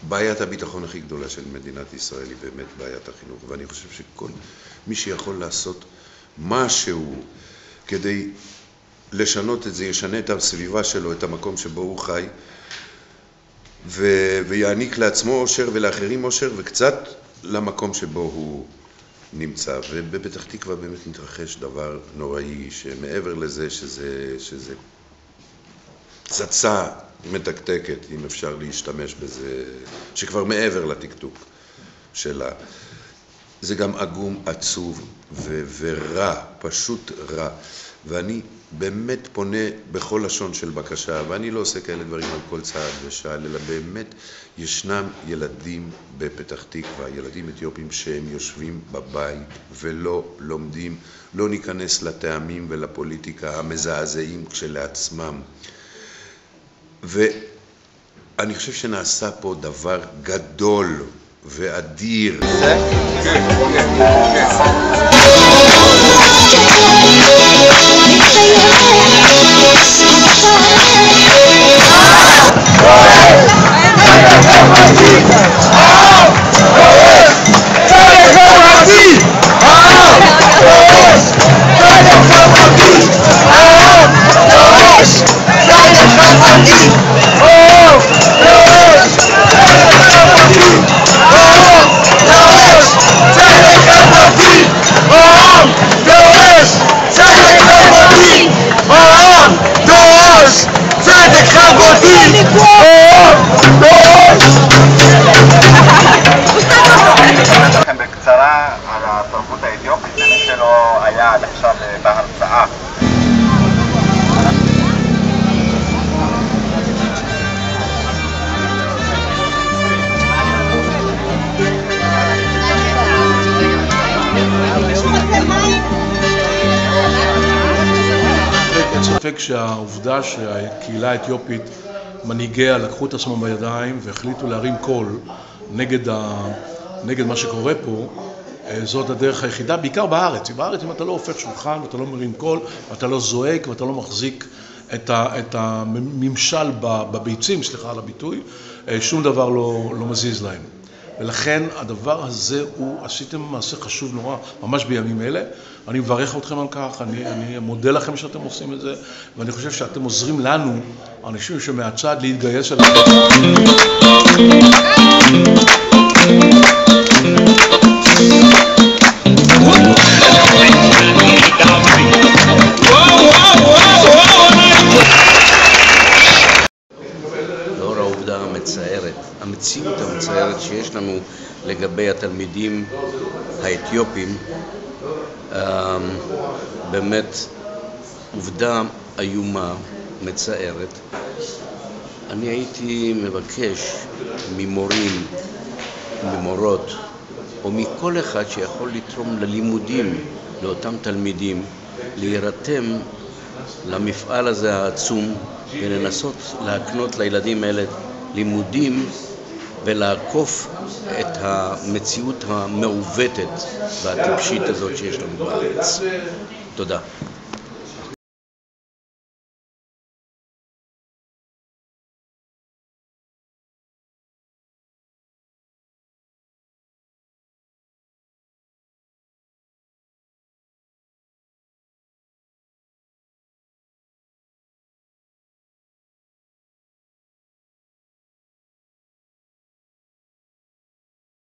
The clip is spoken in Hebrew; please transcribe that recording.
בעיית הביטחון הכי גדולה של מדינת ישראל היא באמת בעיית החינוך, ואני חושב שכל מי שיכול לעשות משהו כדי לשנות את זה, ישנה את הסביבה שלו, את המקום שבו הוא חי, ויעניק לעצמו אושר ולאחרים אושר, וקצת למקום שבו הוא נמצא. ובפתח תקווה באמת מתרחש דבר נוראי, שמעבר לזה שזה פצצה מתקתקת, אם אפשר להשתמש בזה, שכבר מעבר לתקתוק שלה. זה גם עגום, עצוב ורע, פשוט רע. ואני באמת פונה בכל לשון של בקשה, ואני לא עושה כאלה דברים על כל צעד ושעל, אלא באמת ישנם ילדים בפתח תקווה, ילדים אתיופים שהם יושבים בבית ולא לומדים, לא ניכנס לטעמים ולפוליטיקה המזעזעים כשלעצמם. ואני חושב שנעשה פה דבר גדול ואדיר. בקצרה על התרבות האתיופית, למי שלא היה עד עכשיו בהרצאה. אין ספק שהעובדה שהקהילה האתיופית, מנהיגיה לקחו את עצמם בידיים והחליטו להרים קול נגד מה שקורה פה, זאת הדרך היחידה, בעיקר בארץ. בארץ אם אתה לא הופך שולחן ואתה לא מרים קול ואתה לא זועק ואתה לא מחזיק את הממשל בביצים, סליחה על הביטוי, שום דבר לא מזיז להם. ולכן הדבר הזה עשיתם מעשה חשוב נורא, ממש בימים אלה. אני מברך אתכם על כך, אני מודה לכם שאתם עושים את זה, ואני חושב שאתם עוזרים לנו, אנשים שמהצד, להתגייס אליו. לאור העובדה המצערת, המציאות המצערת שיש לנו לגבי התלמידים האתיופים, באמת עובדה איומה, מצערת. אני הייתי מבקש ממורים, ממורות, או מכל אחד שיכול לתרום ללימודים לאותם תלמידים, להירתם למפעל הזה העצום ולנסות להקנות לילדים האלה לימודים ולעקוף את המציאות המעוותת והטיפשית הזאת שיש לנו בארץ. תודה.